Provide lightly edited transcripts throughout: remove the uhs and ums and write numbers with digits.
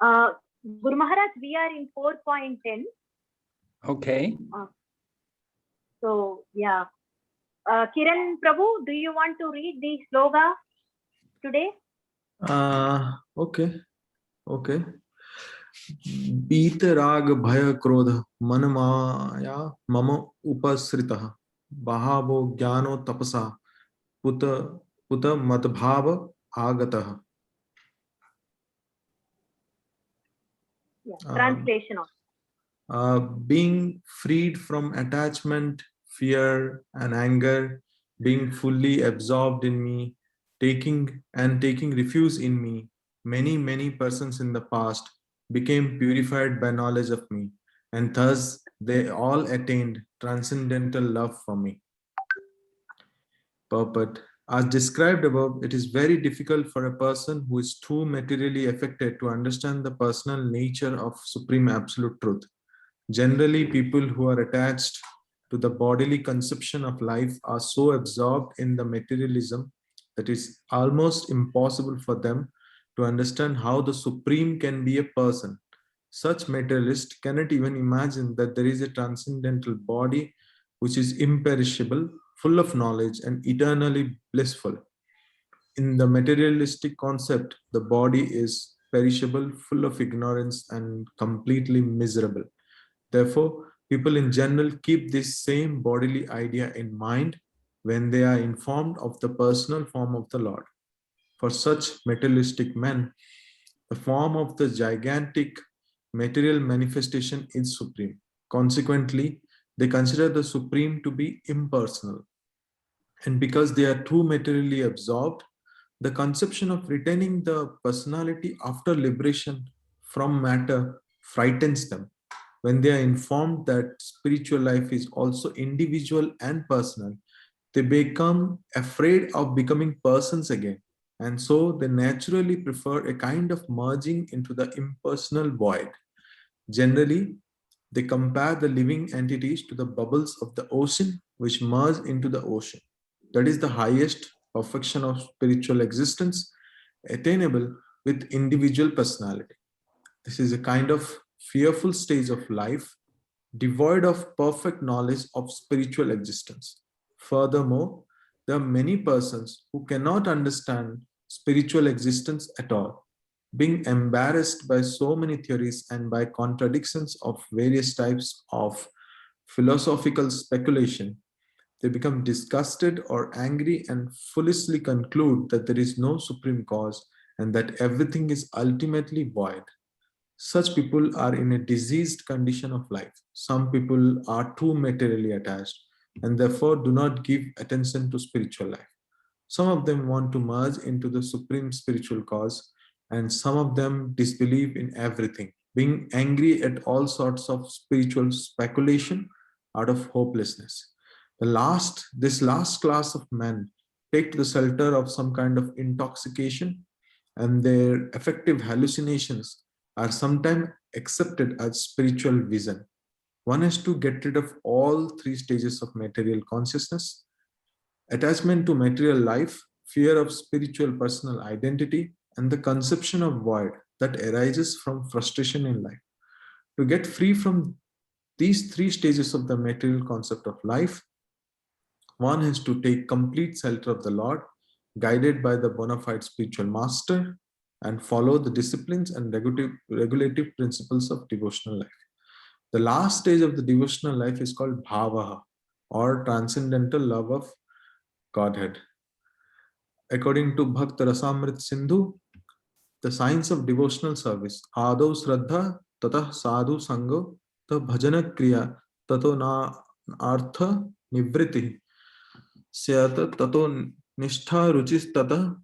Guru Maharaj, we are in 4.10. Okay. So, yeah. Kiran Prabhu, do you want to read the sloga today? Okay. बीत राग भय क्रोध मन माया मम उपसृतः बहावो ज्ञानो तपसा पुत पुत मद्भाव आगतः. Translation of being freed from attachment, fear and anger, being fully absorbed in me, taking refuge in me, many persons in the past became purified by knowledge of me, and thus they all attained transcendental love for me. Purport. As described above, it is very difficult for a person who is too materially affected to understand the personal nature of Supreme Absolute Truth. Generally, people who are attached to the bodily conception of life are so absorbed in the materialism that it is almost impossible for them to understand how the Supreme can be a person. Such materialists cannot even imagine that there is a transcendental body which is imperishable, full of knowledge, and eternally blissful. In the materialistic concept, the body is perishable, full of ignorance, and completely miserable. Therefore, people in general keep this same bodily idea in mind when they are informed of the personal form of the Lord. For such materialistic men, the form of the gigantic material manifestation is supreme. Consequently, they consider the Supreme to be impersonal. And because they are too materially absorbed, the conception of retaining the personality after liberation from matter frightens them. When they are informed that spiritual life is also individual and personal, they become afraid of becoming persons again. And so they naturally prefer a kind of merging into the impersonal void. Generally, they compare the living entities to the bubbles of the ocean which merge into the ocean. That is the highest perfection of spiritual existence, attainable with individual personality. This is a kind of fearful stage of life, devoid of perfect knowledge of spiritual existence. Furthermore, there are many persons who cannot understand spiritual existence at all. Being embarrassed by so many theories and by contradictions of various types of philosophical speculation, they become disgusted or angry and foolishly conclude that there is no supreme cause and that everything is ultimately void. Such people are in a diseased condition of life. Some people are too materially attached and therefore do not give attention to spiritual life. Some of them want to merge into the supreme spiritual cause, and some of them disbelieve in everything, being angry at all sorts of spiritual speculation out of hopelessness. This last class of men take to the shelter of some kind of intoxication, and their affective hallucinations are sometimes accepted as spiritual vision. One has to get rid of all three stages of material consciousness: attachment to material life, fear of spiritual personal identity, and the conception of void that arises from frustration in life. To get free from these three stages of the material concept of life, one has to take complete shelter of the Lord, guided by the bona fide spiritual master, and follow the disciplines and regulative principles of devotional life. The last stage of the devotional life is called bhavaha, or transcendental love of Godhead. According to Bhakta Rasamrit Sindhu, the science of devotional service, Ado Shraddha, Tatah Sadhu Sango, the Bhajana Kriya, Tato Na Artha Nivriti, Syata Tato Nishtha Ruchis Tata,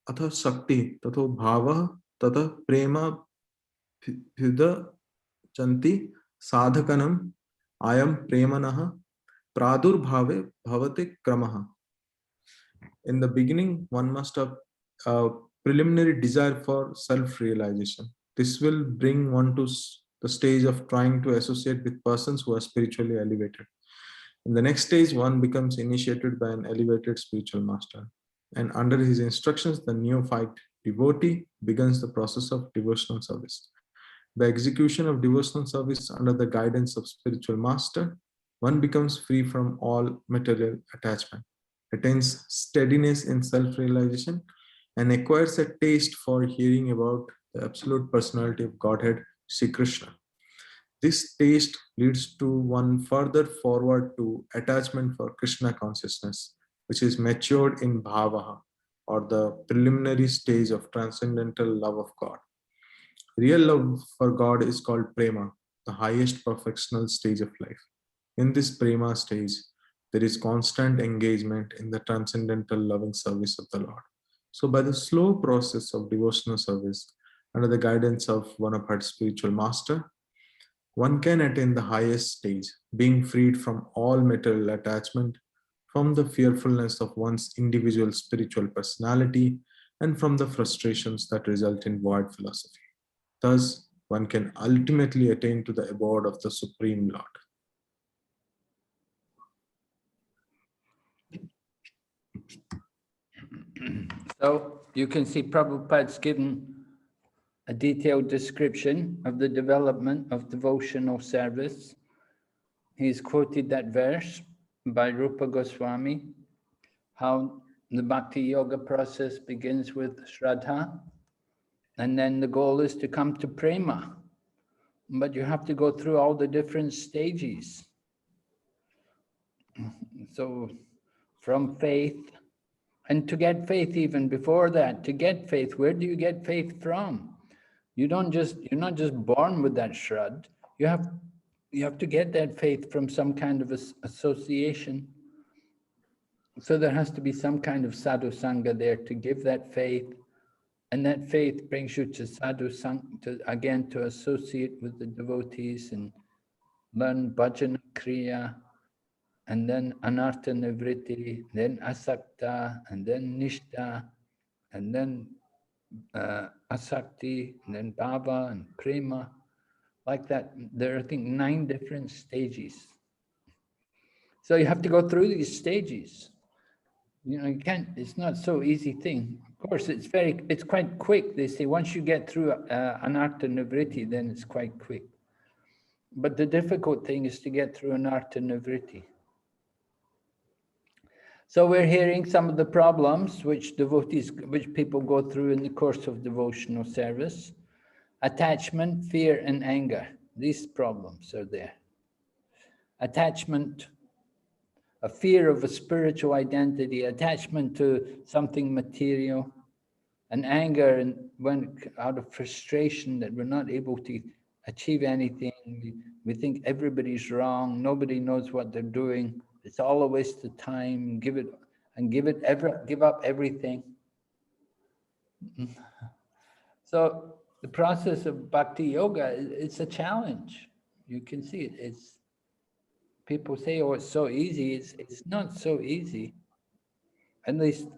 Atha Shakti, Tato Bhava, Tata Prema Phyuda Chanti, Sadhakanam, Ayam Premanaha, Pradur Bhave Bhavate Kramaha. In the beginning, one must have a preliminary desire for self-realization. This will bring one to the stage of trying to associate with persons who are spiritually elevated. In the next stage, one becomes initiated by an elevated spiritual master. And under his instructions, the neophyte devotee begins the process of devotional service. By execution of devotional service under the guidance of spiritual master, one becomes free from all material attachment, attains steadiness in self-realization, and acquires a taste for hearing about the absolute personality of Godhead, Sri Krishna. This taste leads to one further forward to attachment for Krishna consciousness, which is matured in bhavaha, or the preliminary stage of transcendental love of God. Real love for God is called prema, the highest perfectional stage of life. In this prema stage, there is constant engagement in the transcendental loving service of the Lord. So by the slow process of devotional service, under the guidance of one of our spiritual master, one can attain the highest stage, being freed from all material attachment, from the fearfulness of one's individual spiritual personality, and from the frustrations that result in void philosophy. Thus, one can ultimately attain to the abode of the Supreme Lord. So you can see Prabhupada's given a detailed description of the development of devotional service. He's quoted that verse by Rupa Goswami, how the Bhakti Yoga process begins with Shraddha, and then the goal is to come to Prema. But you have to go through all the different stages. So from faith, and to get faith even before that, to get faith, where do you get faith from? You're not just born with that Shraddha. You have to get that faith from some kind of association. So there has to be some kind of sadhu sangha there to give that faith. And that faith brings you to sadhu sangha, to associate with the devotees and learn bhajana kriya, and then anartha nivritti, then asakta, and then nishta, and then asakti, and then bhava and prema. Like that, there are, I think, 9 different stages. So you have to go through these stages. You know, you can't, it's not so easy thing. Of course, it's quite quick. They say once you get through anartha nivritti, then it's quite quick. But the difficult thing is to get through anartha nivritti. So we're hearing some of the problems which people go through in the course of devotional service. Attachment, fear, and anger. These problems are there. Attachment, a fear of a spiritual identity, attachment to something material, and anger, and when out of frustration that we're not able to achieve anything, we think everybody's wrong, nobody knows what they're doing, it's all a waste of time, give up everything. So the process of bhakti yoga, it's a challenge. You can see it. It's people say, "Oh, it's so easy." It's not so easy. At least,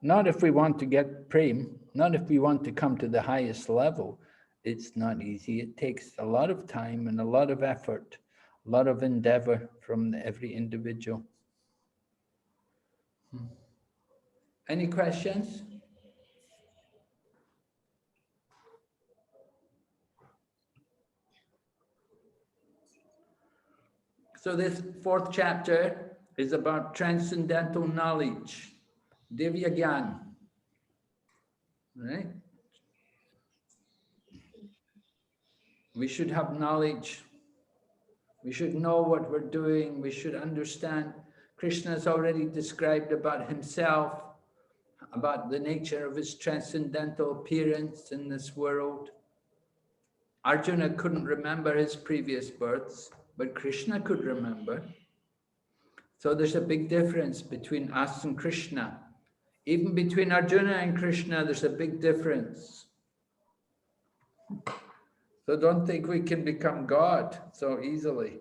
not if we want to get prem. Not if we want to come to the highest level. It's not easy. It takes a lot of time and a lot of effort, a lot of endeavor from every individual. Any questions? So this 4th chapter is about transcendental knowledge, Divya Gyan, right? We should have knowledge. We should know what we're doing. We should understand. Krishna has already described about himself, about the nature of his transcendental appearance in this world. Arjuna couldn't remember his previous births, but Krishna could remember. So there's a big difference between us and Krishna. Even between Arjuna and Krishna, there's a big difference. So don't think we can become God so easily.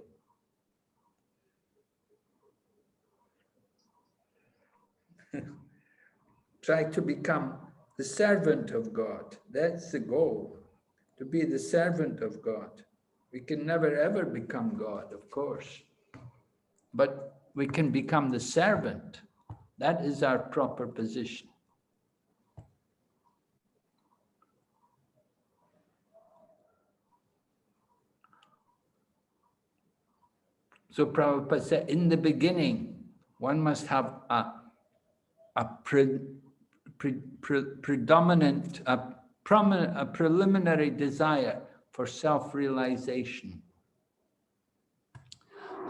Try to become the servant of God. That's the goal, to be the servant of God. We can never ever become God, of course, but we can become the servant. That is our proper position. So Prabhupada said, in the beginning, one must have a preliminary desire for self-realization.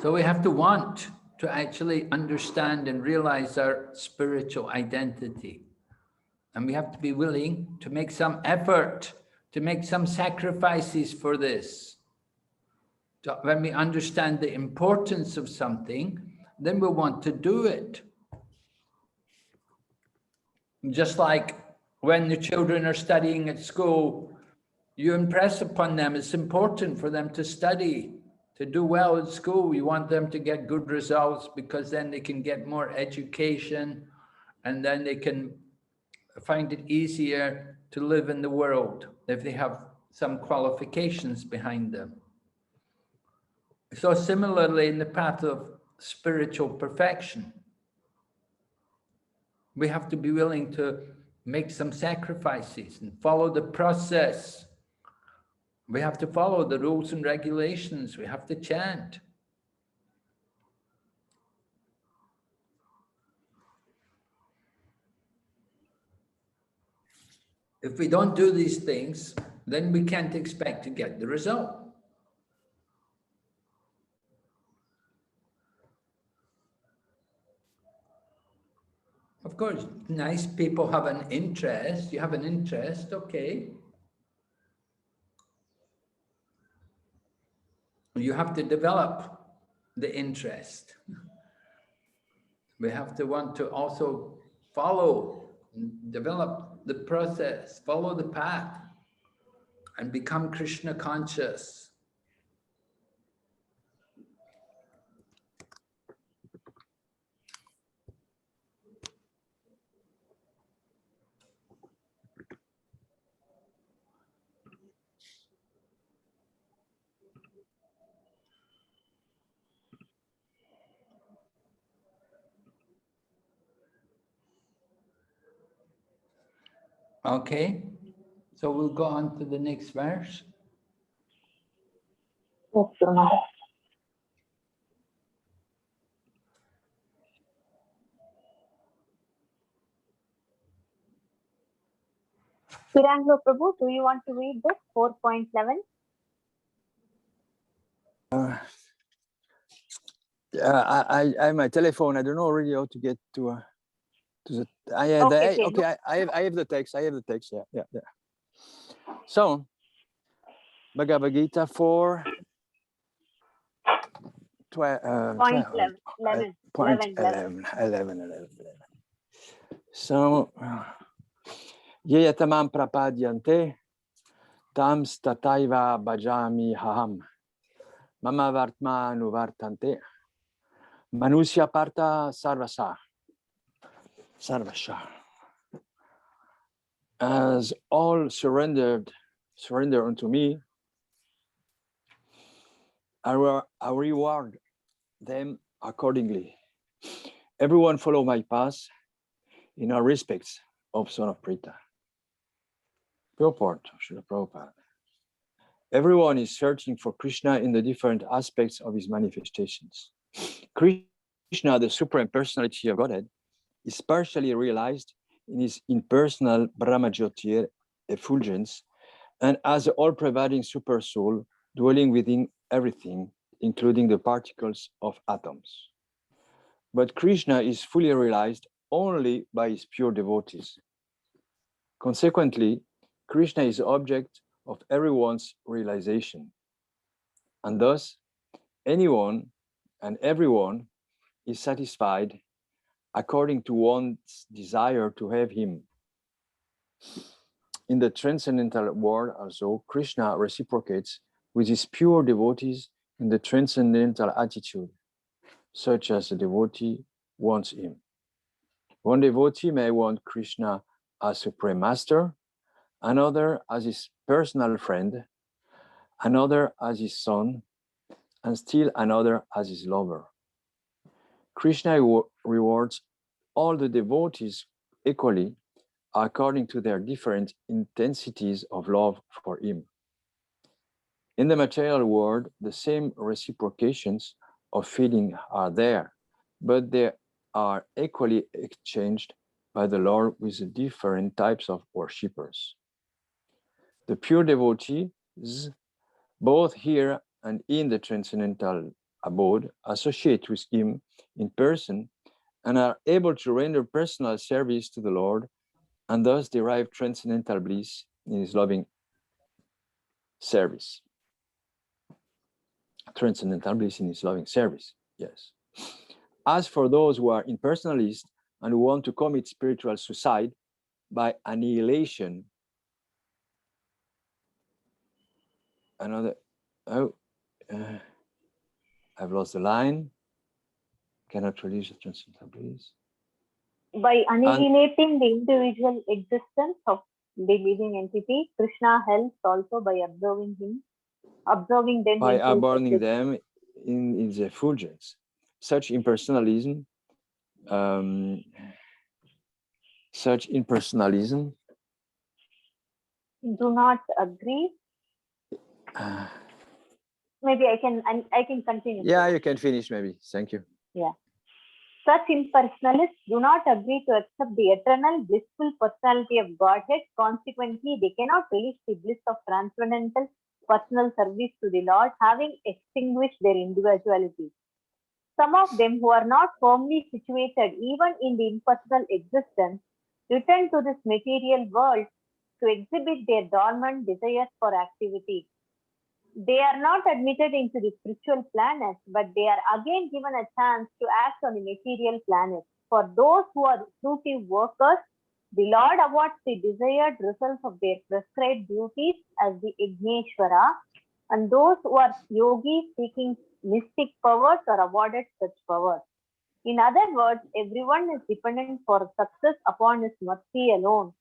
So we have to want to actually understand and realize our spiritual identity. And we have to be willing to make some effort, to make some sacrifices for this. When we understand the importance of something, then we'll want to do it. Just like when the children are studying at school, you impress upon them, it's important for them to study, to do well at school. You want them to get good results because then they can get more education and then they can find it easier to live in the world if they have some qualifications behind them. So similarly, in the path of spiritual perfection, we have to be willing to make some sacrifices and follow the process. We have to follow the rules and regulations. We have to chant. If we don't do these things, then we can't expect to get the result. Of course, nice people have an interest. You have an interest, okay. You have to develop the interest. We have to want to also follow and develop the process, follow the path, and become Krishna conscious. Okay, so we'll go on to the next verse. Yes, Gurumaharaj. Piranglo Prabhu, do you want to read this 4.11? I have my telephone. I don't know really how to get to the. I have the text. I have the text. Yeah. So, Bhagavad Gita 4. Point 11. So, Yeyatamam prapadyante tam stataiva bhajami haham mama vartma nuvartante manusya parta sarvasha. As all surrender unto me, I reward them accordingly. Everyone follow my path in all respects of Son of Prita. Purport, Srila Prabhupada. Everyone is searching for Krishna in the different aspects of his manifestations. Krishna, the Supreme Personality of Godhead, is partially realized in his impersonal Brahmajyotir effulgence and as the all-pervading super soul dwelling within everything, including the particles of atoms. But Krishna is fully realized only by his pure devotees. Consequently, Krishna is the object of everyone's realization. And thus, anyone and everyone is satisfied according to one's desire to have him. In the transcendental world also, Krishna reciprocates with his pure devotees in the transcendental attitude, such as the devotee wants him. One devotee may want Krishna as Supreme Master, another as his personal friend, another as his son, and still another as his lover. Krishna rewards all the devotees equally according to their different intensities of love for him. In the material world, the same reciprocations of feeling are there, but they are equally exchanged by the Lord with the different types of worshippers. The pure devotees, both here and in the transcendental abode, associate with him in person and are able to render personal service to the Lord and thus derive transcendental bliss in his loving service. Transcendental bliss in his loving service, yes. As for those who are impersonalists and who want to commit spiritual suicide by annihilation, I've lost the line. Cannot release the transcendental bliss. By annihilating the individual existence of the living entity, Krishna helps also by observing them. By abandoning them in the effulgence. Such impersonalism, do not agree. Maybe I can continue. Yeah, you can finish maybe. Thank you. Yeah. Such impersonalists do not agree to accept the eternal blissful personality of Godhead. Consequently, they cannot release the bliss of transcendental personal service to the Lord, having extinguished their individuality. Some of them who are not firmly situated even in the impersonal existence return to this material world to exhibit their dormant desires for activity. They are not admitted into the spiritual planet, but they are again given a chance to act on the material planet. For those who are fruitive workers, the Lord awards the desired results of their prescribed duties as the Igneshwara, and those who are yogis seeking mystic powers are awarded such powers. In other words, everyone is dependent for success upon his mercy alone,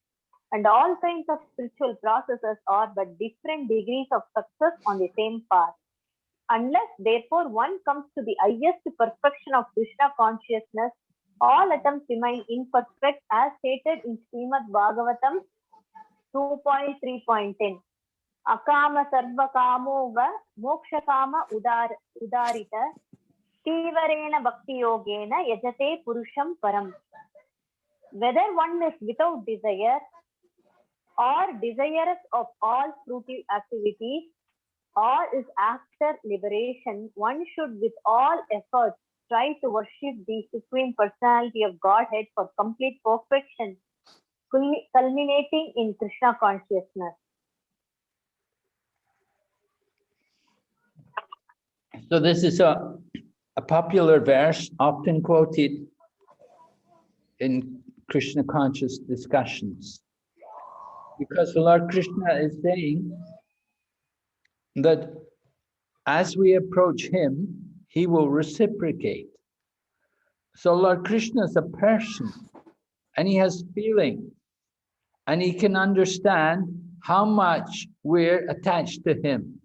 and all kinds of spiritual processes are but different degrees of success on the same path. Unless, therefore, one comes to the highest perfection of Krishna consciousness, all attempts remain imperfect, as stated in Srimad Bhagavatam 2.3.10. Akama sarva kamo va moksha kama udarita tivarena bhakti yogena yajate purusham param. Whether one is without desire or desirous of all fruitive activities, or is after liberation, one should with all efforts try to worship the Supreme Personality of Godhead for complete perfection, culminating in Krishna consciousness. So this is a popular verse, often quoted in Krishna conscious discussions. Because the Lord Krishna is saying that as we approach him, he will reciprocate. So Lord Krishna is a person, and he has feeling, and he can understand how much we're attached to him.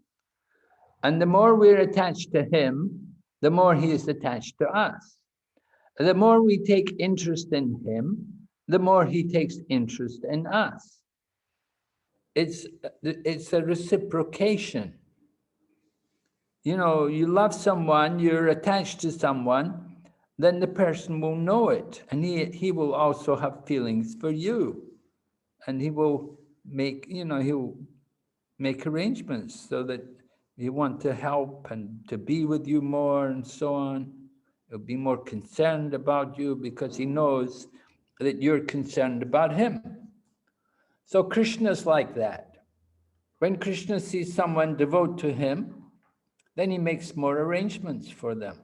And the more we're attached to him, the more he is attached to us. The more we take interest in him, the more he takes interest in us. It's a reciprocation. You know, you love someone, you're attached to someone, then the person will know it, and he will also have feelings for you, and he will make, you know, he'll make arrangements so that you want to help and to be with you more and so on. He'll be more concerned about you because he knows that you're concerned about him. So Krishna's like that. When Krishna sees someone devote to him, then he makes more arrangements for them.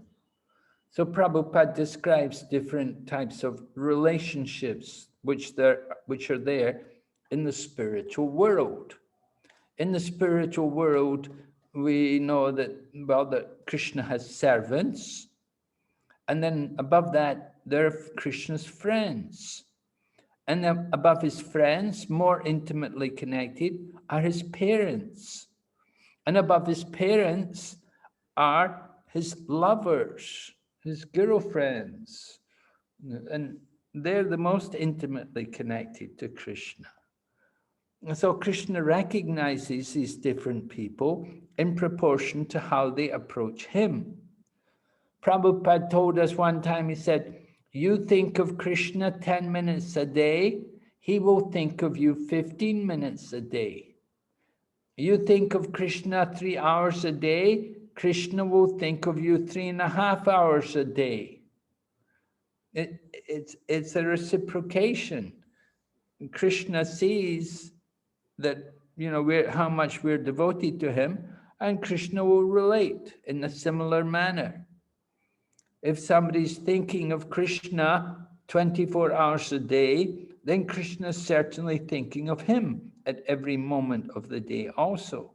So Prabhupada describes different types of relationships which are there in the spiritual world. In the spiritual world, we know that, well, that Krishna has servants, and then above that, there are Krishna's friends. And then above his friends, more intimately connected, are his parents. And above his parents are his lovers, his girlfriends. And they're the most intimately connected to Krishna. And so Krishna recognizes these different people in proportion to how they approach him. Prabhupada told us one time, he said, you think of Krishna 10 minutes a day, he will think of you 15 minutes a day. You think of Krishna 3 hours a day, Krishna will think of you 3.5 hours a day. It's a reciprocation. Krishna sees that, you know, how much we're devoted to him, and Krishna will relate in a similar manner. If somebody's thinking of Krishna 24 hours a day, then Krishna is certainly thinking of him at every moment of the day also.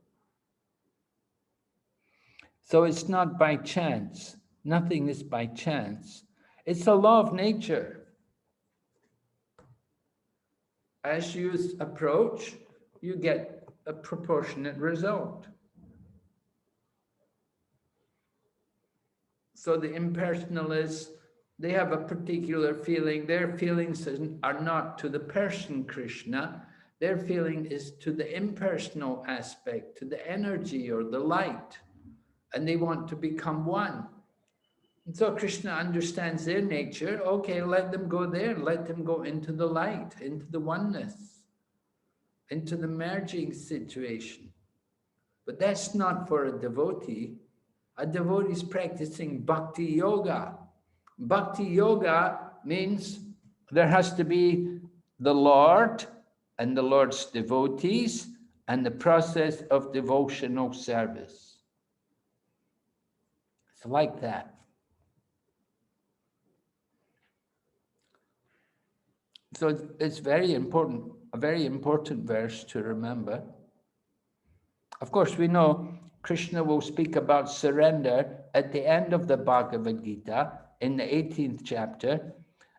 So it's not by chance. Nothing is by chance. It's a law of nature. As you approach, you get a proportionate result. So the impersonalists, they have a particular feeling. Their feelings are not to the person Krishna. Their feeling is to the impersonal aspect, to the energy or the light. And they want to become one. And so Krishna understands their nature. Okay, let them go there. Let them go into the light, into the oneness, into the merging situation. But that's not for a devotee. A devotee is practicing bhakti yoga. Bhakti yoga means there has to be the Lord and the Lord's devotees and the process of devotional service. It's like that. So it's very important, a very important verse to remember. Of course, we know Krishna will speak about surrender at the end of the Bhagavad Gita in the 18th chapter.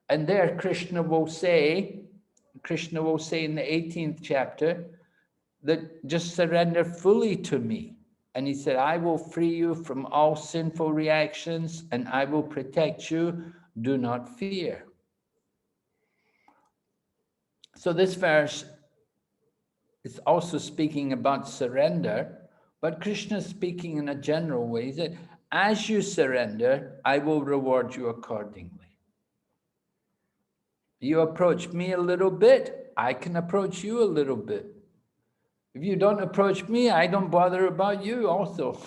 And there Krishna will say in the 18th chapter that just surrender fully to me. And he said, I will free you from all sinful reactions and I will protect you. Do not fear. So this verse is also speaking about surrender, but Krishna is speaking in a general way. He said, as you surrender, I will reward you accordingly. You approach me a little bit, I can approach you a little bit. If you don't approach me, I don't bother about you also.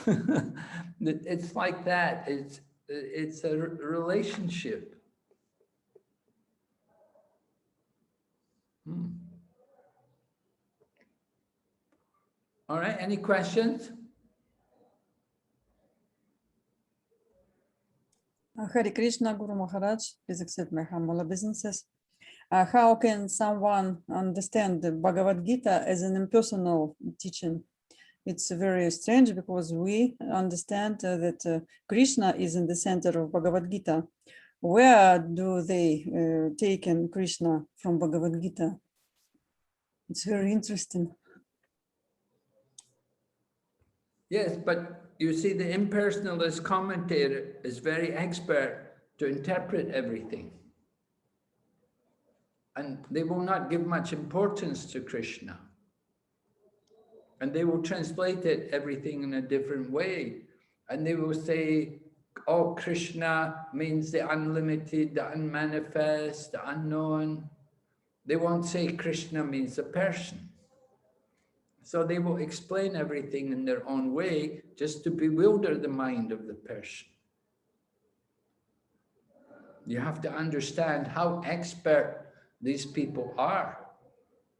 It's like that. It's a relationship. All right, any questions? Hare Krishna, Guru Maharaj, please accept my humble obeisances. How can someone understand the Bhagavad Gita as an impersonal teaching? It's very strange because we understand that Krishna is in the center of Bhagavad Gita. Where do they take in Krishna from Bhagavad Gita? It's very interesting. Yes, but you see, the impersonalist commentator is very expert to interpret everything. And they will not give much importance to Krishna. And they will translate everything in a different way. And they will say, oh, Krishna means the unlimited, the unmanifest, the unknown. They won't say Krishna means a person. So they will explain everything in their own way just to bewilder the mind of the person. You have to understand how expert these people are.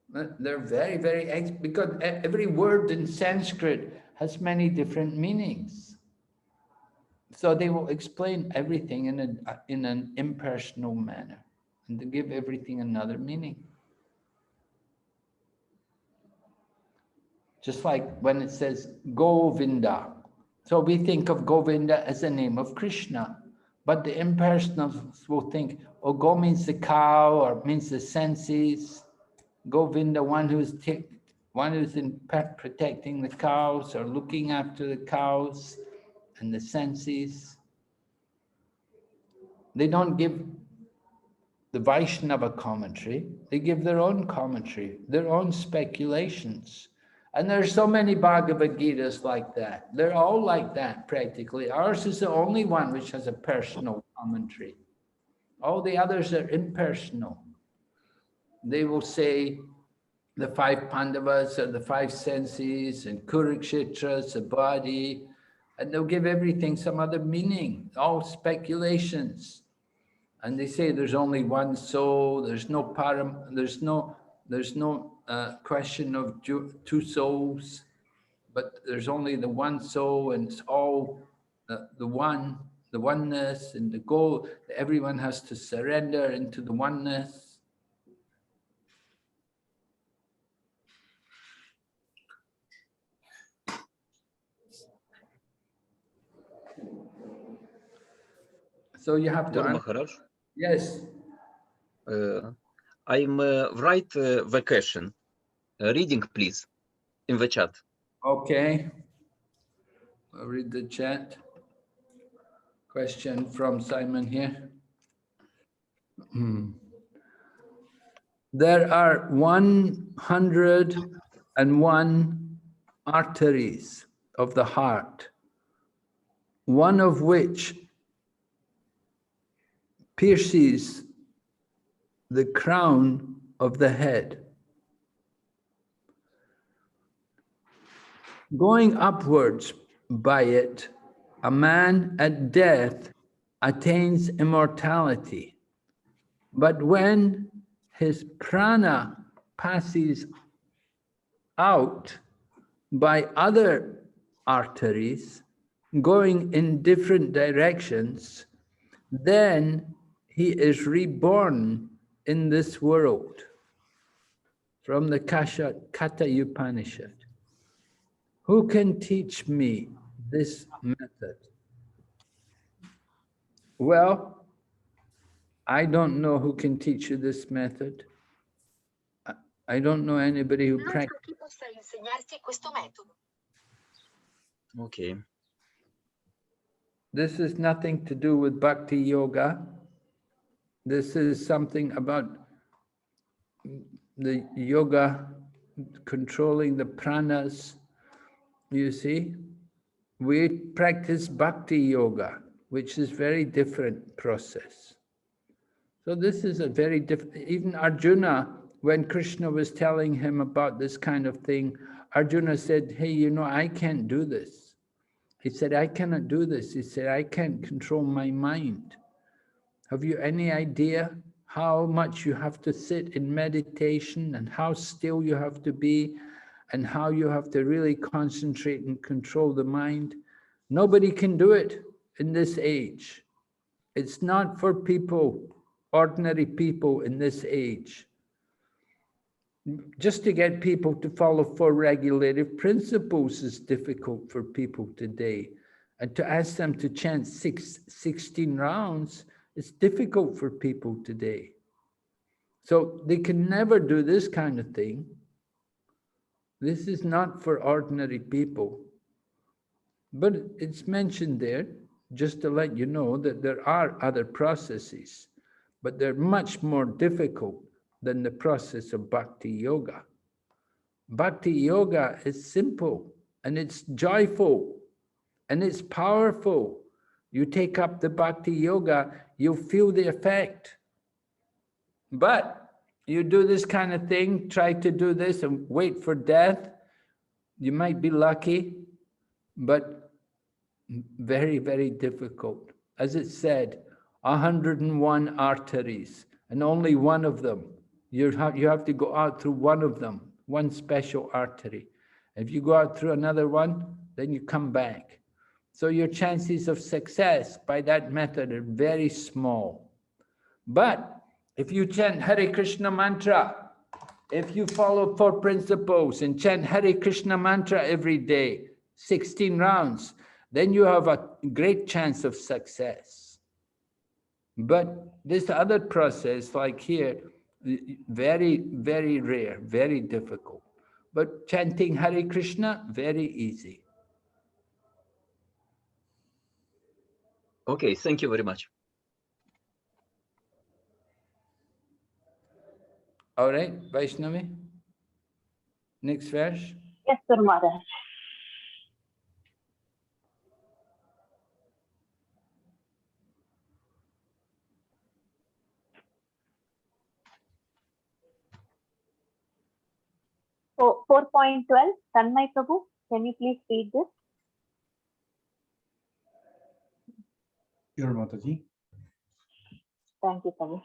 They're very, very expert, because every word in Sanskrit has many different meanings. So they will explain everything in an impersonal manner and to give everything another meaning. Just like when it says Govinda. So we think of Govinda as the name of Krishna, but the impersonalists will think, oh, Go means the cow or means the senses. Govinda, one who's protecting the cows or looking after the cows and the senses. They don't give the Vaishnava commentary, they give their own commentary, their own speculations. And there's so many Bhagavad Gitas like that. They're all like that practically. Ours is the only one which has a personal commentary. All the others are impersonal. They will say the 5 Pandavas are the 5 senses, and Kurukshetra is the body, and they'll give everything some other meaning, all speculations. And they say there's only one soul, there's no question of 2 souls, but there's only the one soul, and it's all the oneness, and the goal, everyone has to surrender into the oneness. So you have to. Guru Maharaj, Yes. I'm write the question. Reading, please, in the chat. Okay. I'll read the chat. Question from Simon here. There are 101 arteries of the heart, one of which pierces the crown of the head. Going upwards by it, a man at death attains immortality. But when his prana passes out by other arteries, going in different directions, then he is reborn in this world. From the Katha Upanishad. Who can teach me this method? Well, I don't know who can teach you this method. I don't know anybody who practices. Okay. This is nothing to do with bhakti yoga. This is something about the yoga, controlling the pranas. You see, we practice bhakti yoga, which is very different process. So this is a very different, even Arjuna, when Krishna was telling him about this kind of thing, Arjuna said, hey, you know, I can't do this. He said, I cannot do this. He said, I can't control my mind. Have you any idea how much you have to sit in meditation and how still you have to be and how you have to really concentrate and control the mind? Nobody can do it in this age. It's not for people, ordinary people in this age. Just to get people to follow 4 regulative principles is difficult for people today. And to ask them to chant 16 rounds, it's difficult for people today. So they can never do this kind of thing. This is not for ordinary people. But it's mentioned there, just to let you know that there are other processes, but they're much more difficult than the process of bhakti yoga. Bhakti yoga is simple and it's joyful and it's powerful. You take up the bhakti yoga, you'll feel the effect. But you do this kind of thing, try to do this and wait for death, you might be lucky, but very, very difficult. As it said, 101 arteries, and only one of them. You have to go out through one of them, one special artery. If you go out through another one, then you come back. So your chances of success by that method are very small. But if you chant Hare Krishna mantra, if you follow 4 principles and chant Hare Krishna mantra every day, 16 rounds, then you have a great chance of success. But this other process, like here, very, very rare, very difficult. But chanting Hare Krishna, very easy. Okay, thank you very much. All right, Vaishnavi. Next verse. Yes, Guru Maharaj. So 4.12, Tanmay Prabhu, can you please read this? Sure, Mataji. Thank you, Prabhu.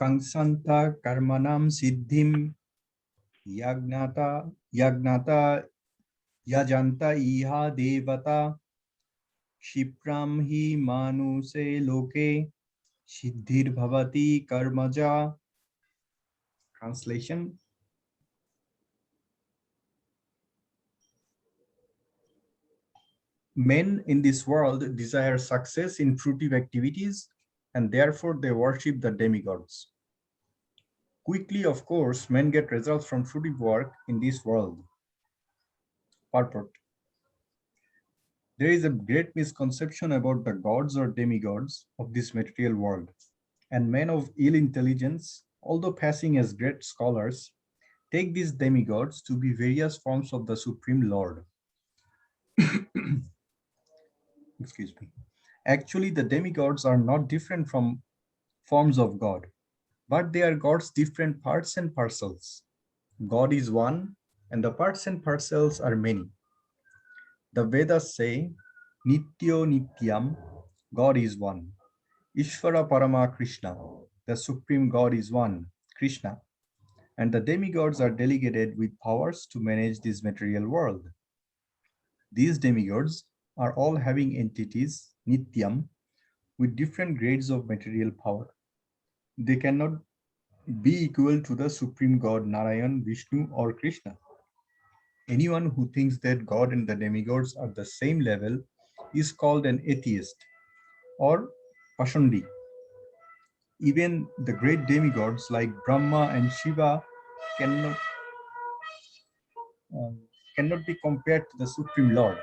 Kangsanta karmanam siddhim yagnata yajanta iha devata shipram hi manuse loke siddhir bhavati karmaja. Translation: men in this world desire success in fruitive activities, and therefore they worship the demigods. Quickly, of course, men get results from fruitive work in this world. Purport: there is a great misconception about the gods or demigods of this material world, and men of ill intelligence, although passing as great scholars, take these demigods to be various forms of the Supreme Lord. Excuse me. Actually, the demigods are not different from forms of God, but they are God's different parts and parcels. God is one, and the parts and parcels are many. The Vedas say, Nityo Nityam, God is one. Ishvara Parama Krishna, the Supreme God is one, Krishna. And the demigods are delegated with powers to manage this material world. These demigods are all having entities, Nityam, with different grades of material power. They cannot be equal to the Supreme God Narayan, Vishnu, or Krishna. Anyone who thinks that God and the demigods are the same level is called an atheist or Pashandi. Even the great demigods like Brahma and Shiva cannot be compared to the Supreme Lord.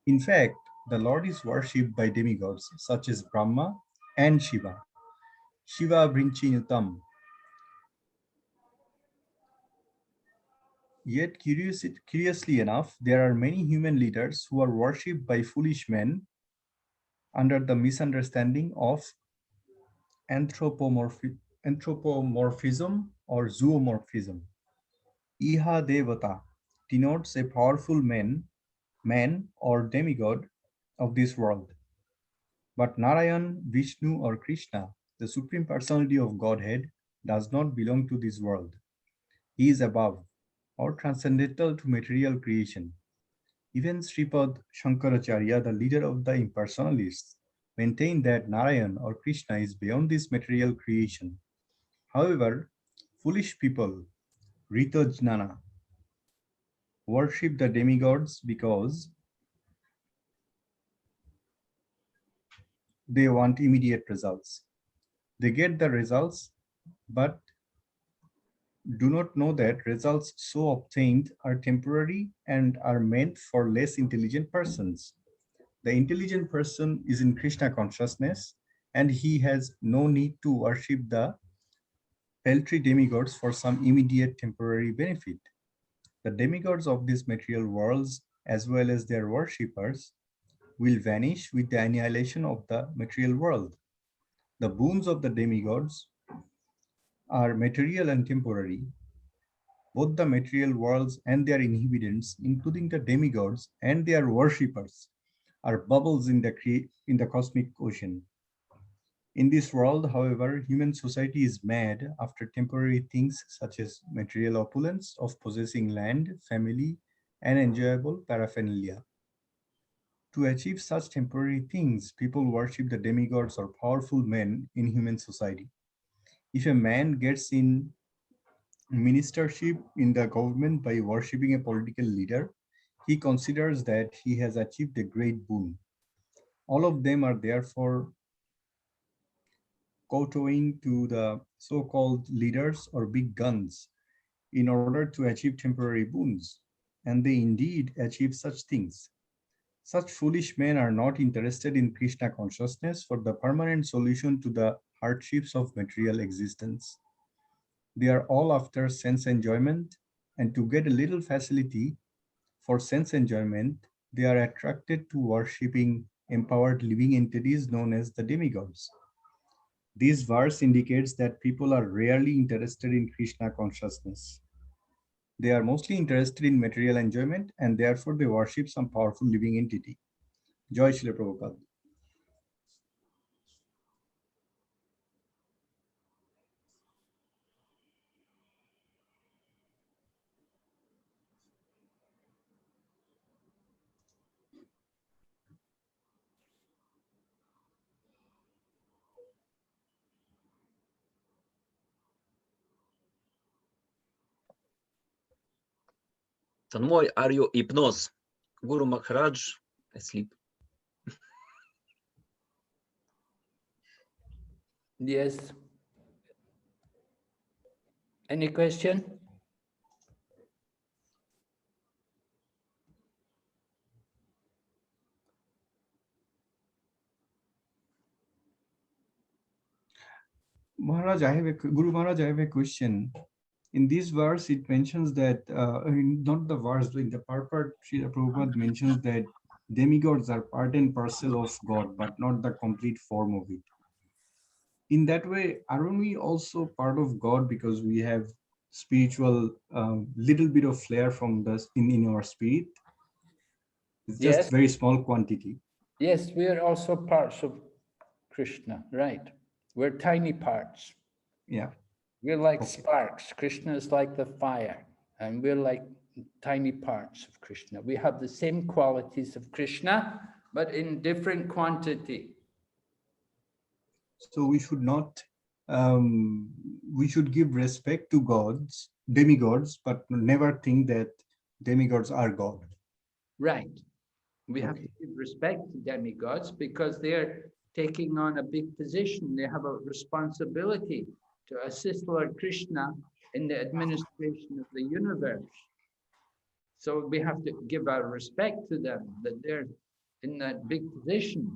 In fact, the Lord is worshipped by demigods such as Brahma and Shiva. Shiva Brinchinutam. Yet, curiously enough, there are many human leaders who are worshipped by foolish men under the misunderstanding of anthropomorphism or zoomorphism. Iha Devata denotes a powerful man or demigod of this world. But Narayan, Vishnu, or Krishna, the Supreme Personality of Godhead, does not belong to this world. He is above or transcendental to material creation. Even Sripad Shankaracharya, the leader of the impersonalists, maintained that Narayan or Krishna is beyond this material creation. However, foolish people, Rita Jnana, worship the demigods because they want immediate results. They get the results, but do not know that results so obtained are temporary and are meant for less intelligent persons. The intelligent person is in Krishna consciousness, and he has no need to worship the paltry demigods for some immediate temporary benefit. The demigods of these material worlds, as well as their worshippers, will vanish with the annihilation of the material world. The boons of the demigods are material and temporary. Both the material worlds and their inhabitants, including the demigods and their worshippers, are bubbles in the cosmic ocean. In this world, however, human society is mad after temporary things such as material opulence of possessing land, family, and enjoyable paraphernalia. To achieve such temporary things, people worship the demigods or powerful men in human society. If a man gets in ministership in the government by worshipping a political leader, he considers that he has achieved a great boon. All of them are therefore kowtowing to the so-called leaders or big guns in order to achieve temporary boons, and they indeed achieve such things. Such foolish men are not interested in Krishna consciousness for the permanent solution to the hardships of material existence. They are all after sense enjoyment, and to get a little facility for sense enjoyment, they are attracted to worshipping empowered living entities known as the demigods. This verse indicates that people are rarely interested in Krishna consciousness. They are mostly interested in material enjoyment, and therefore they worship some powerful living entity. Jai Srila Prabhupada. Tanmoy, are you hypnose? Guru Maharaj asleep. Yes. Any question? Maharaj, Guru Maharaj, I have a question. In this verse, it mentions that, not the verse, in the purport, Srila Prabhupada mentions that demigods are part and parcel of God, but not the complete form of it. In that way, aren't we also part of God because we have spiritual, little bit of flair from the in our spirit? It's just Yes. very small quantity. Yes, we are also parts of Krishna, right? We're tiny parts. Yeah. We're like Okay. sparks. Krishna is like the fire, and we're like tiny parts of Krishna. We have the same qualities of Krishna, but in different quantity. So we should not, we should give respect to gods, demigods, but never think that demigods are God. Right. We have Okay. to give respect to demigods because they're taking on a big position. They have a responsibility to assist Lord Krishna in the administration of the universe. So we have to give our respect to them, that they're in that big position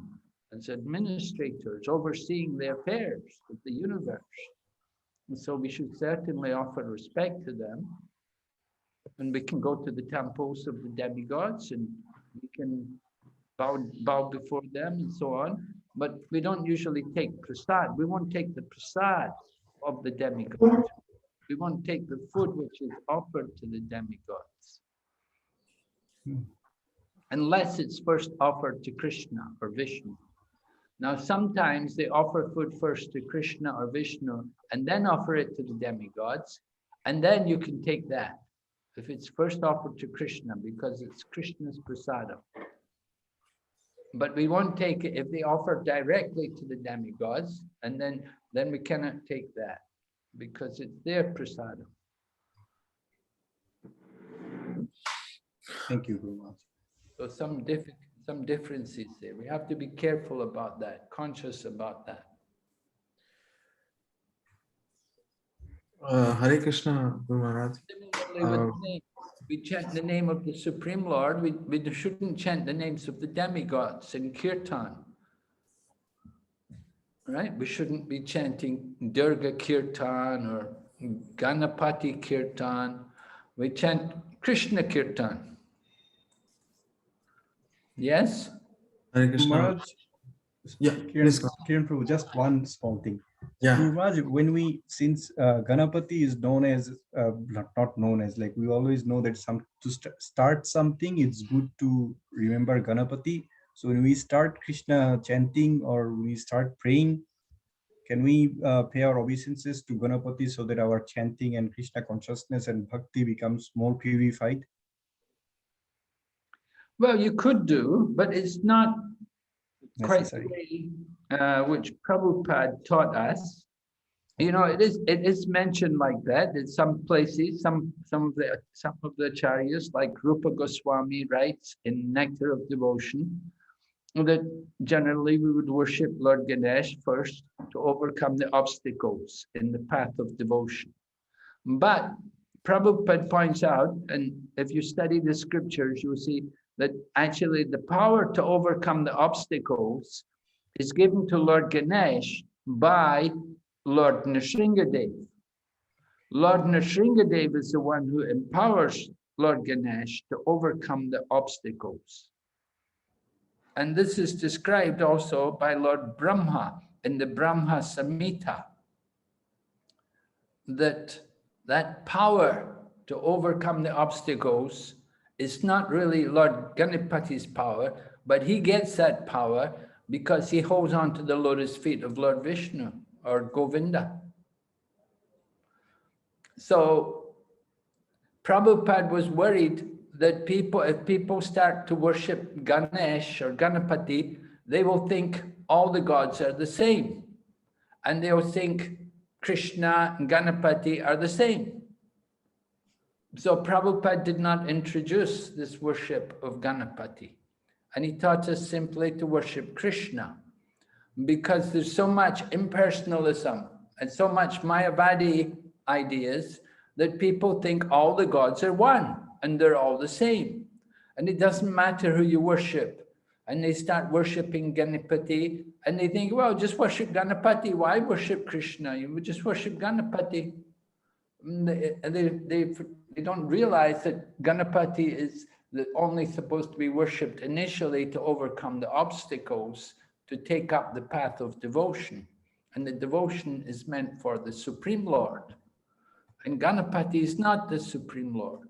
as administrators, overseeing the affairs of the universe. And so we should certainly offer respect to them. And we can go to the temples of the demigods and we can bow before them and so on. But we don't usually take prasad. We won't take the prasad of the demigods. We won't take the food which is offered to the demigods. Unless it's first offered to Krishna or Vishnu. Now, sometimes they offer food first to Krishna or Vishnu and then offer it to the demigods, and then you can take that if it's first offered to Krishna because it's Krishna's prasadam. But we won't take it if they offer directly to the demigods, and then we cannot take that because it's their prasadam. Thank you very much. So some differences there. We have to be careful about that, conscious about that. Hare Krishna, Guru Maharaj. Similarly, with the name, we chant the name of the Supreme Lord. We shouldn't chant the names of the demigods in kirtan. Right? We shouldn't be chanting Durga kirtan or Ganapati kirtan. We chant Krishna kirtan. Yes? Hare Krishna. Maharaj, Yeah, please go. Kiran Prabhu, just one small thing. Yeah. Maharaj, when since Ganapati is known as, not known as, like we always know that start something, it's good to remember Ganapati. So when we start Krishna chanting or we start praying, can we pay our obeisances to Ganapati so that our chanting and Krishna consciousness and bhakti becomes more purified? Well, you could do, but it's not quite the Necessary. way which Prabhupada taught us. You know, it is mentioned like that in some places. Some of the acharyas, like Rupa Goswami, writes in Nectar of Devotion that generally we would worship Lord Ganesh first to overcome the obstacles in the path of devotion. But Prabhupada points out, and if you study the scriptures, you will see that actually the power to overcome the obstacles is given to Lord Ganesh by Lord Nrsingadev. Lord Nrsingadev is the one who empowers Lord Ganesh to overcome the obstacles. And this is described also by Lord Brahma in the Brahma Samhita, that power to overcome the obstacles is not really Lord Ganapati's power, but he gets that power because he holds on to the lotus feet of Lord Vishnu or Govinda. So Prabhupada was worried that if people start to worship Ganesh or Ganapati, they will think all the gods are the same. And they'll think Krishna and Ganapati are the same. So Prabhupada did not introduce this worship of Ganapati. And he taught us simply to worship Krishna, because there's so much impersonalism and so much Mayavadi ideas that people think all the gods are one and they're all the same. And it doesn't matter who you worship. And they start worshipping Ganapati and they think, well, just worship Ganapati. Why worship Krishna? You would just worship Ganapati. And they don't realize that Ganapati is only supposed to be worshipped initially to overcome the obstacles, to take up the path of devotion. And the devotion is meant for the Supreme Lord. And Ganapati is not the Supreme Lord.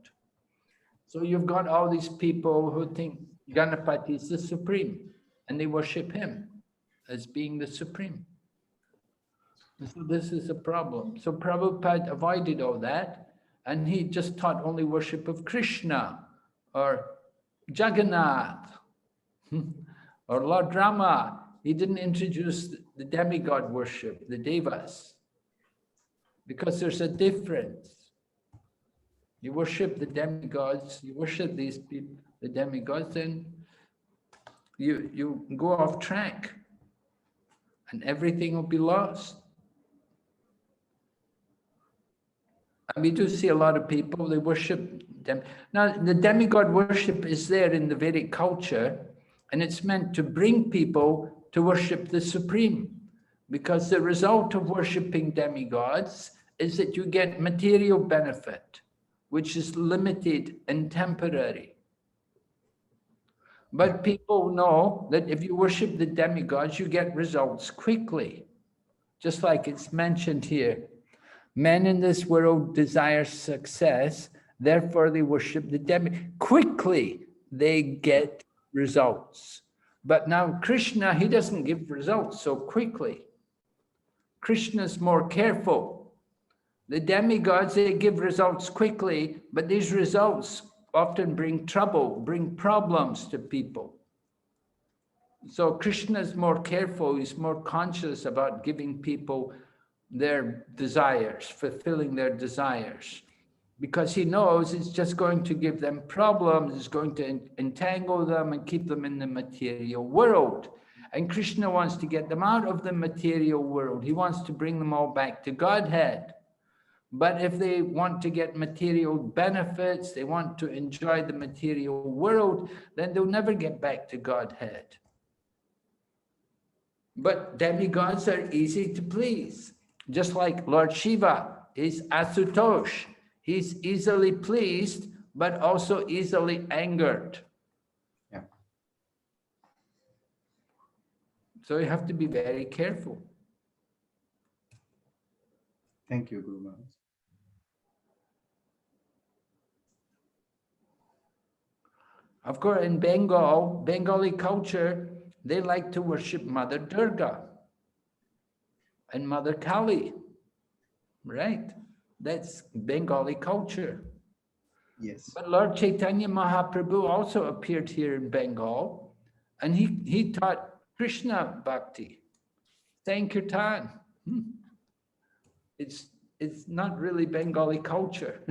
So you've got all these people who think Ganapati is the Supreme, and they worship him as being the Supreme. So this is a problem. So Prabhupada avoided all that, and he just taught only worship of Krishna, or Jagannath, or Lord Rama. He didn't introduce the demigod worship, the devas, because there's a difference. You worship the demigods, you worship these people, the demigods, then you go off track and everything will be lost. And we do see a lot of people, they worship them. Now, the demigod worship is there in the Vedic culture, and it's meant to bring people to worship the Supreme, because the result of worshiping demigods is that you get material benefit, which is limited and temporary. But people know that if you worship the demigods, you get results quickly. Just like it's mentioned here. Men in this world desire success, therefore they worship the demigods. Quickly, they get results. But now Krishna, he doesn't give results so quickly. Krishna's more careful. The demigods, they give results quickly, but these results often bring trouble, bring problems to people. So Krishna is more careful, he's more conscious about giving people their desires, fulfilling their desires, because he knows it's just going to give them problems, it's going to entangle them and keep them in the material world. And Krishna wants to get them out of the material world. He wants to bring them all back to Godhead. But if they want to get material benefits, they want to enjoy the material world, then they'll never get back to Godhead. But demigods are easy to please. Just like Lord Shiva is Asutosh. He's easily pleased, but also easily angered. Yeah. So you have to be very careful. Thank you, Guru Maharaj. Of course, in Bengali culture, they like to worship Mother Durga and Mother Kali, right? That's Bengali culture. Yes. But Lord Chaitanya Mahaprabhu also appeared here in Bengal, and he taught Krishna Bhakti, Sankirtan. It's not really Bengali culture,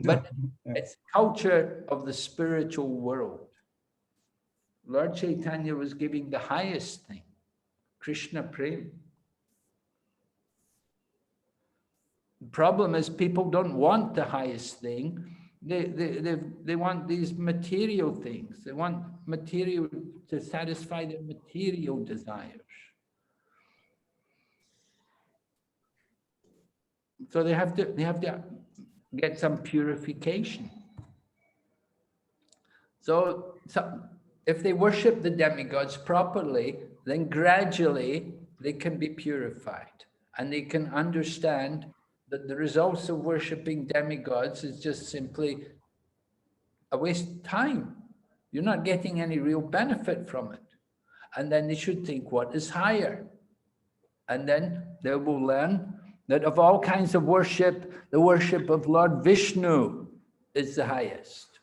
but it's culture of the spiritual world. Lord Chaitanya was giving the highest thing, Krishna Prem. The problem is people don't want the highest thing They want these material things. They want material to satisfy their material desires. So they have to get some purification. So if they worship the demigods properly, then gradually they can be purified, and they can understand that the results of worshipping demigods is just simply a waste of time. You're not getting any real benefit from it. And then they should think, what is higher? And then they will learn that of all kinds of worship, the worship of Lord Vishnu is the highest.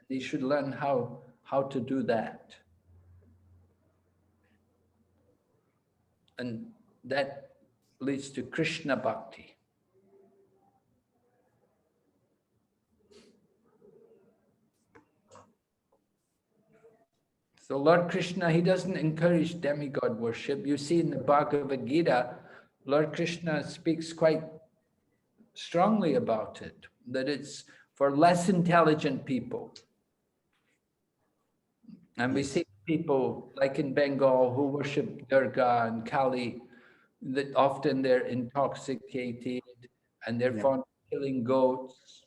They should learn how to do that. And that leads to Krishna Bhakti. So Lord Krishna, he doesn't encourage demigod worship. You see in the Bhagavad Gita, Lord Krishna speaks quite strongly about it, that it's for less intelligent people. And we see people like in Bengal who worship Durga and Kali, that often they're intoxicated and they're fond of killing goats.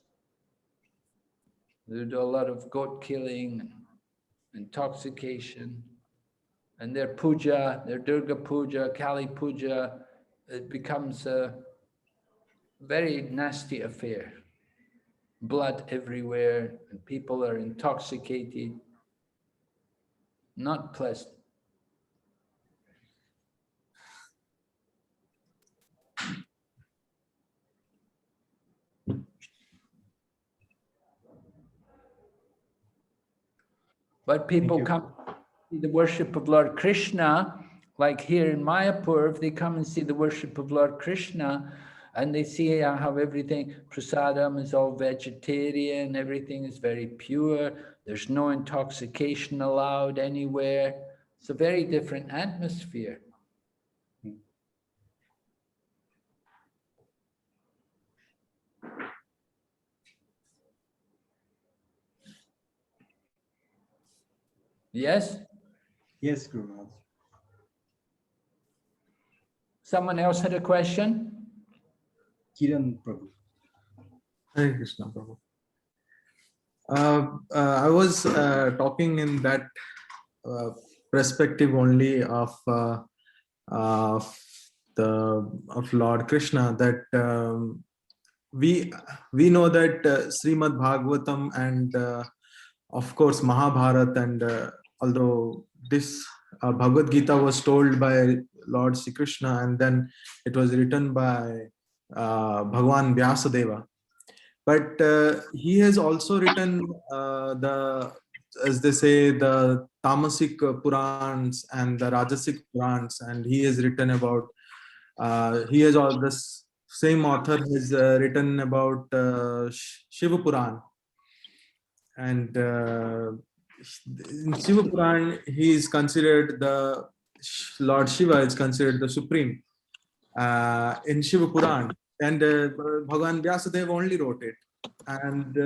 They do a lot of goat killing, intoxication, and their puja, their Durga puja, Kali puja, it becomes a very nasty affair. Blood everywhere, and people are intoxicated. Not pleasant. But people come to see the worship of Lord Krishna, like here in Mayapur, if they come and see the worship of Lord Krishna, and they see how everything, prasadam is all vegetarian, everything is very pure, there's no intoxication allowed anywhere. It's a very different atmosphere. Yes? Yes, Guru Maharaj. Someone else had a question? Kiran Prabhu. Hare Krishna, Prabhu. I was talking in that perspective only of Lord Krishna, that we know that Srimad Bhagavatam and of course Mahabharata, and although this Bhagavad Gita was told by Lord Sri Krishna and then it was written by Bhagwan Vyasadeva, but he has also written as they say, the Tamasic Purans and the Rajasic Purans, and he has written about, he has all this same author has written about Shiva Puran. And in Shiva Puran, he is considered the Lord Shiva is considered the supreme in Shiva Puran, and Bhagavan Vyasadeva only wrote it. And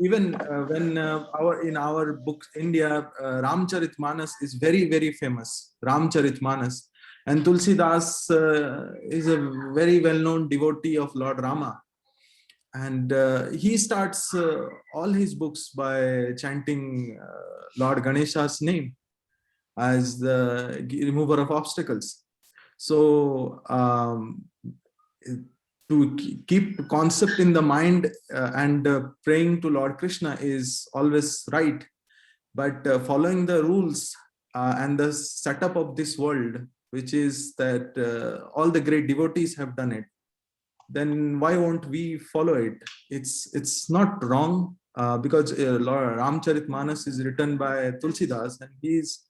even when in our books, India, Ramcharitmanas is very, very famous. Ramcharitmanas. And Tulsidas is a very well-known devotee of Lord Rama. And he starts all his books by chanting Lord Ganesha's name as the remover of obstacles. So to keep concept in the mind and praying to Lord Krishna is always right. But following the rules and the setup of this world, which is that all the great devotees have done it, then why won't we follow it? It's not wrong because Lord Ramcharitmanas is written by Tulsidas, and he's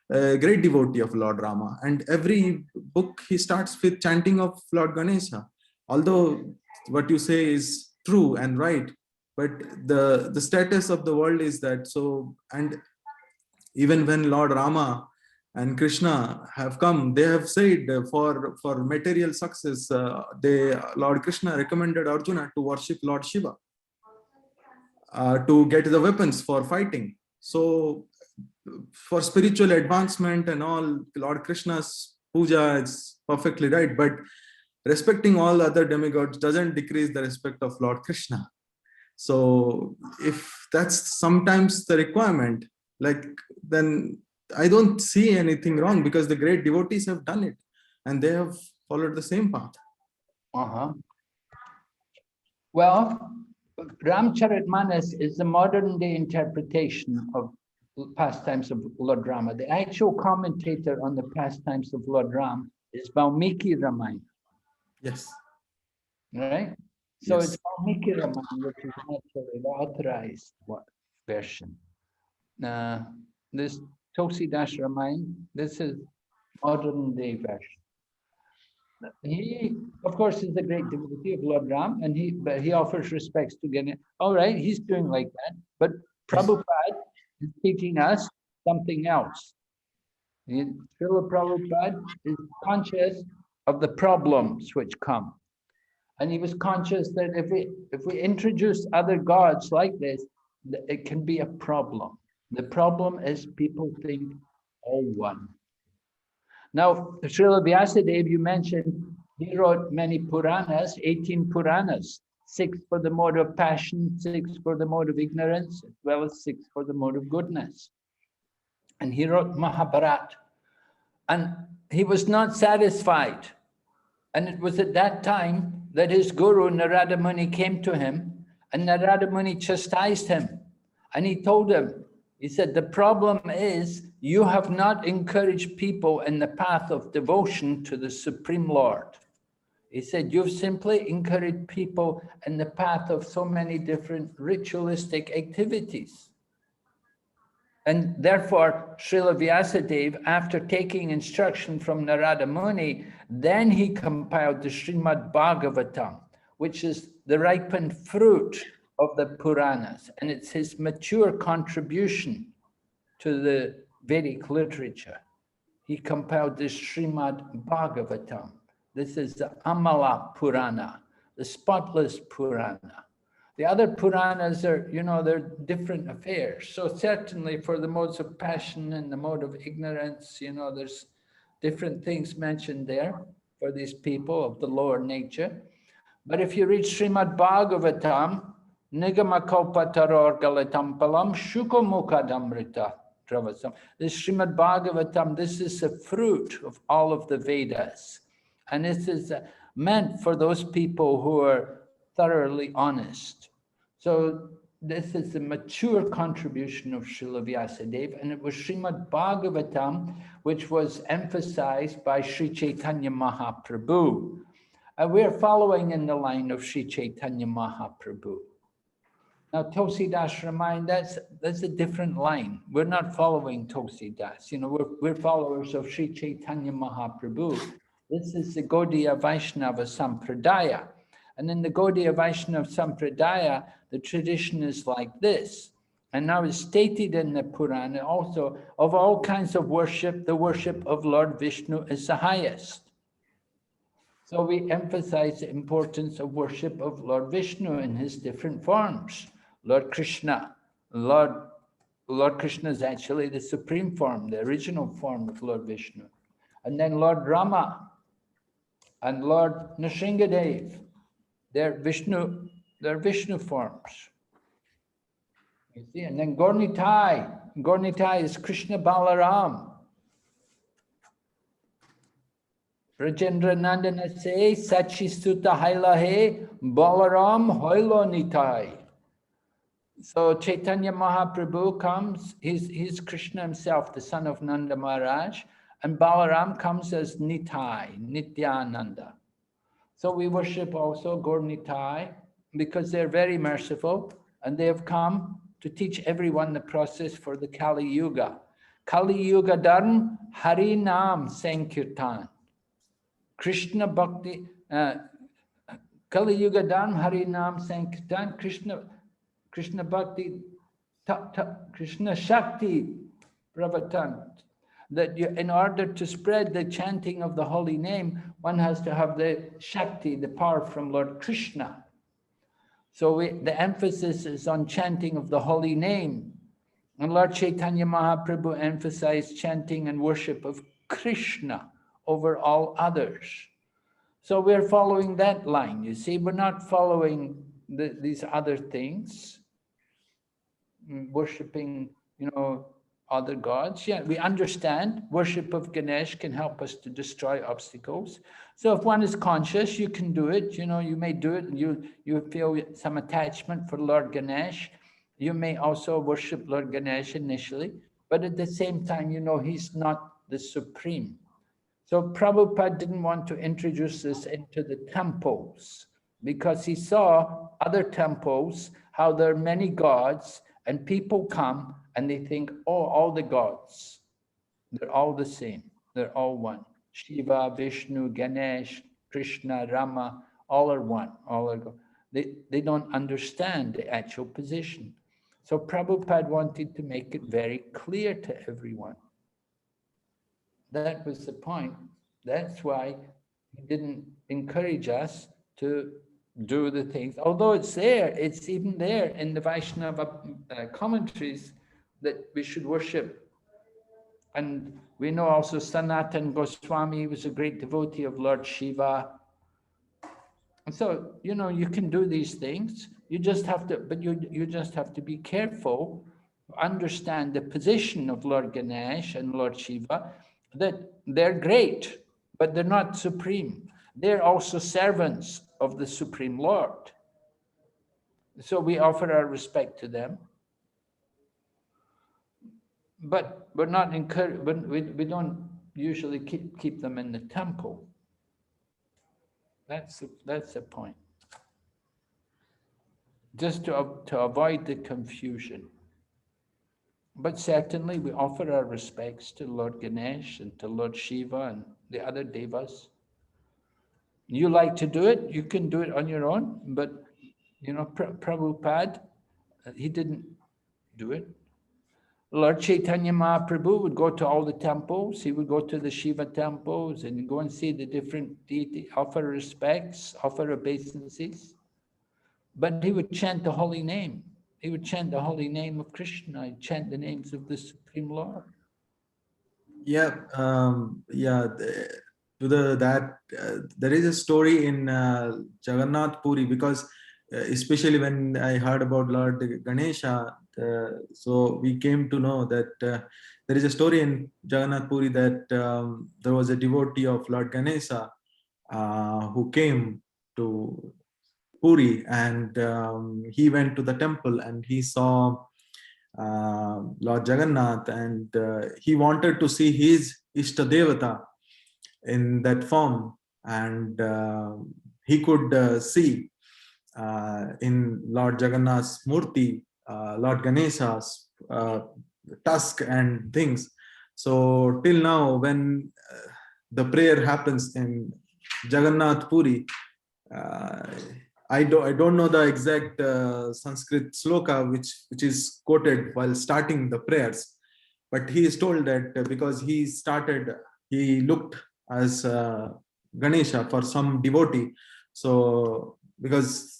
a great devotee of Lord Rama. And every book he starts with chanting of Lord Ganesha. Although what you say is true and right, but the status of the world is that so. And even when Lord Rama and Krishna have come. They have said for material success, Lord Krishna recommended Arjuna to worship Lord Shiva to get the weapons for fighting. So for spiritual advancement and all, Lord Krishna's puja is perfectly right, but respecting all other demigods doesn't decrease the respect of Lord Krishna. So if that's sometimes the requirement, like, then I don't see anything wrong, because the great devotees have done it and they have followed the same path. Well, Ramcharitmanas is the modern day interpretation of pastimes of Lord Rama. The actual commentator on the pastimes of Lord Ram is Valmiki Ramayana. Yes. Right? So Yes. it's Valmiki Ramayana, which is actually the authorized version. This Tulsidas Ramayana, this is modern day version. He, of course, is the great devotee of Lord Ram, and he offers respects to Ganesh. All right, he's doing like that, but Prabhupada is teaching us something else. Srila Prabhupada is conscious of the problems which come. And he was conscious that if we introduce other gods like this, it can be a problem. The problem is people think all one. Now, Srila Vyasadeva, you mentioned, he wrote many Puranas, 18 Puranas, 6 for the mode of passion, 6 for the mode of ignorance, as well as 6 for the mode of goodness. And he wrote Mahabharata. And he was not satisfied. And it was at that time that his guru, Narada Muni, came to him, and Narada Muni chastised him. And he told him, he said, the problem is you have not encouraged people in the path of devotion to the Supreme Lord. He said, you've simply encouraged people in the path of so many different ritualistic activities. And therefore, Srila Vyasadeva, after taking instruction from Narada Muni, then he compiled the Srimad Bhagavatam, which is the ripened fruit of the Puranas. And it's his mature contribution to the Vedic literature. He compiled this Srimad Bhagavatam. This is the Amala Purana, the spotless Purana. The other Puranas are, they're different affairs. So certainly for the modes of passion and the mode of ignorance, there's different things mentioned there for these people of the lower nature. But if you read Srimad Bhagavatam, Nigamakalpataror Galatampalam Shukamukadamrita Travasam. This Srimad Bhagavatam, this is the fruit of all of the Vedas. And this is meant for those people who are thoroughly honest. So this is the mature contribution of Srila Vyasadeva, and it was Srimad Bhagavatam which was emphasized by Sri Chaitanya Mahaprabhu. And we're following in the line of Sri Chaitanya Mahaprabhu. Now Tulsidas Ramayana, that's a different line. We're not following Tulsidas. We're followers of Sri Chaitanya Mahaprabhu. This is the Gaudiya Vaishnava Sampradaya. And in the Gaudiya Vaishnava Sampradaya, the tradition is like this. And now it's stated in the Purana also, of all kinds of worship, the worship of Lord Vishnu is the highest. So we emphasize the importance of worship of Lord Vishnu in his different forms. Lord Krishna. Lord Krishna is actually the supreme form, the original form of Lord Vishnu. And then Lord Rama and Lord Nrsingadev. They're Vishnu forms. You see, and then Gaur-Nitai is Krishna Balaram. Rajendra Nandana say, Sachistuta Hailahe Balaram Hoilo Nitai. So Chaitanya Mahaprabhu comes, he's Krishna himself, the son of Nanda Maharaj, and Balaram comes as Nitai, Nityananda. So we worship also Gaur-Nitai because they're very merciful and they have come to teach everyone the process for the Kali Yuga. Kali Yuga Dharma Hari Nam Sankirtan. Krishna Bhakti, Kali Yuga Dharma Hari Nam Sankirtan, Krishna Bhakti, Krishna Shakti Pravatan. that in order to spread the chanting of the holy name, one has to have the Shakti, the power from Lord Krishna. So the emphasis is on chanting of the holy name. And Lord Chaitanya Mahaprabhu emphasized chanting and worship of Krishna over all others. So we're following that line, you see. We're not following these other things, worshipping, other gods. Yeah, we understand worship of Ganesh can help us to destroy obstacles. So if one is conscious, you can do it. You may do it, and you feel some attachment for Lord Ganesh. You may also worship Lord Ganesh initially, but at the same time, he's not the supreme. So Prabhupada didn't want to introduce this into the temples because he saw other temples, how there are many gods, and people come and they think, oh, all the gods, they're all the same. They're all one. Shiva, Vishnu, Ganesh, Krishna, Rama, all are one. All are they don't understand the actual position. So Prabhupada wanted to make it very clear to everyone. That was the point. That's why he didn't encourage us to do the things. Although it's there, it's even there in the Vaishnava commentaries that we should worship. And we know also Sanatan Goswami was a great devotee of Lord Shiva. And so, you can do these things. You just have to, but you just have to be careful, understand the position of Lord Ganesh and Lord Shiva, that they're great, but they're not supreme. They're also servants of the Supreme Lord. So we offer our respect to them. But we're not encouraged, we don't usually keep them in the temple. That's the point. Just to avoid the confusion. But certainly we offer our respects to Lord Ganesh and to Lord Shiva and the other devas. You like to do it, you can do it on your own, but Prabhupada, he didn't do it. Lord Chaitanya Mahaprabhu would go to all the temples. He would go to the Shiva temples and go and see the different deities, offer respects, offer obeisances. But he would chant the holy name. He would chant the holy name of Krishna. He'd chant the names of the Supreme Lord. Yeah, there is a story in Jagannath Puri, because especially when I heard about Lord Ganesha, so we came to know that there is a story in Jagannath Puri that there was a devotee of Lord Ganesha who came to Puri, and he went to the temple and he saw Lord Jagannath, and he wanted to see his Ishtadevata in that form, and he could see in Lord Jagannath's Murti, Lord Ganesha's tusk and things. So till now, when the prayer happens in Jagannath Puri, I don't know the exact Sanskrit sloka which is quoted while starting the prayers, but he is told that because he looked as Ganesha for some devotee. So because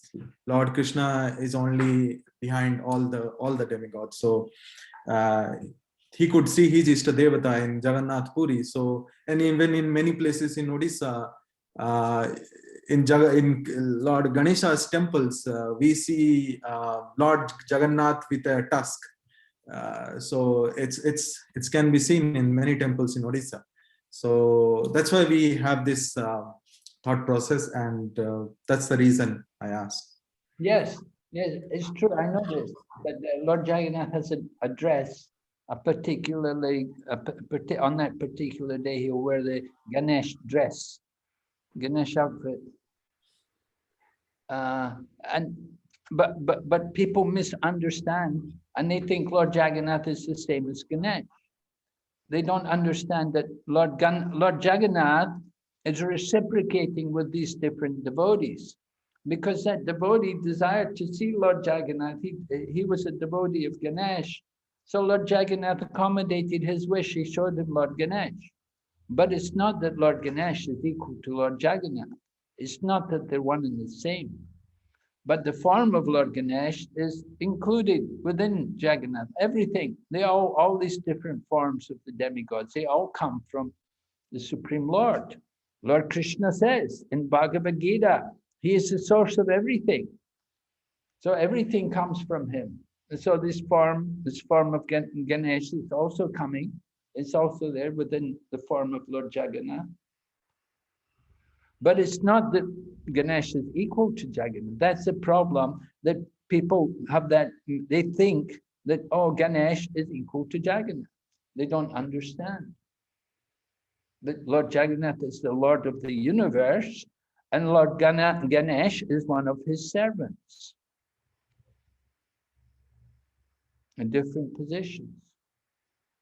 Lord Krishna is only behind all the demigods, so he could see his Ishtadevata in Jagannath Puri. So, and even in many places in Odisha, in Lord Ganesha's temples, we see Lord Jagannath with a tusk. So it can be seen in many temples in Odisha. So that's why we have this thought process, and that's the reason I asked. Yes, it's true. I know this. But Lord Jagannath has a dress, on that particular day, he'll wear the Ganesh dress, Ganesh outfit. But people misunderstand, and they think Lord Jagannath is the same as Ganesh. They don't understand that Lord Jagannath is reciprocating with these different devotees, because that devotee desired to see Lord Jagannath. He was a devotee of Ganesh, So Lord Jagannath accommodated his wish. He showed him Lord Ganesh. But it's not that Lord Ganesh is equal to Lord Jagannath. It's not that they're one and the same. But the form of Lord Ganesh is included within Jagannath. Everything, all these different forms of the demigods, they all come from the Supreme Lord. Lord Krishna says in Bhagavad Gita, he is the source of everything. So everything comes from him. And so this form of Ganesh is also coming. It's also there within the form of Lord Jagannath. But it's not that Ganesh is equal to Jagannath. That's the problem, that people have that, they think that, oh, Ganesh is equal to Jagannath. They don't understand that Lord Jagannath is the Lord of the universe, and Lord Ganesh is one of his servants in different positions,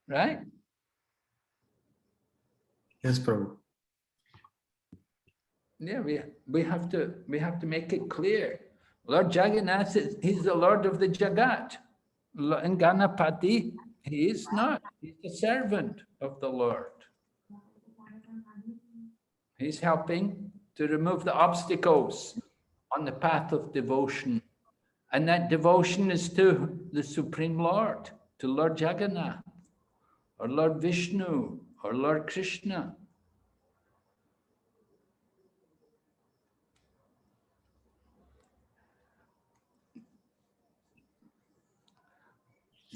right? Yes, Prabhu. Yeah, we have to make it clear. Lord Jagannath he's the Lord of the Jagat. And Ganapati, he is not. He's a servant of the Lord. He's helping to remove the obstacles on the path of devotion. And that devotion is to the Supreme Lord, to Lord Jagannath, or Lord Vishnu, or Lord Krishna.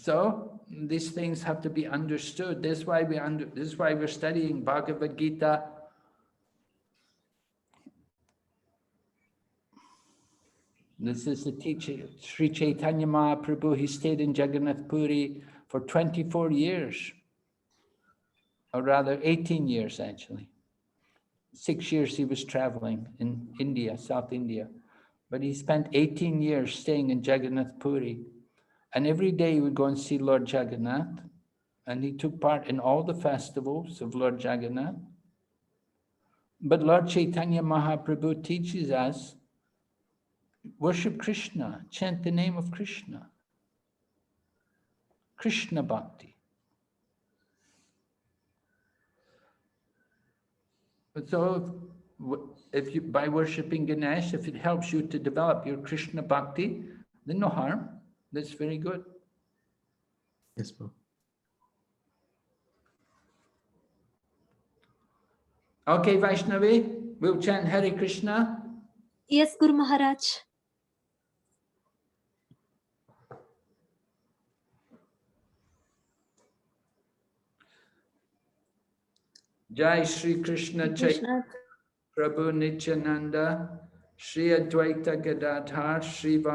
So these things have to be understood. This is why we're studying Bhagavad Gita. This is the teaching. Sri Chaitanya Mahaprabhu, he stayed in Jagannath Puri for 24 years, or rather 18 years actually. 6 years he was traveling in India, South India, but he spent 18 years staying in Jagannath Puri. And every day he would go and see Lord Jagannath, and he took part in all the festivals of Lord Jagannath. But Lord Chaitanya Mahaprabhu teaches us, worship Krishna, chant the name of Krishna. Krishna Bhakti. So if you, by worshipping Ganesh, if it helps you to develop your Krishna Bhakti, then no harm. That's very good. Yes, Prabhu. Okay, Vaishnavi, we'll chant Hare Krishna. Yes, Guru Maharaj. Jai Shri Krishna Chaitanya Prabhu Nityananda, Shri Advaita Gadadhar, Shri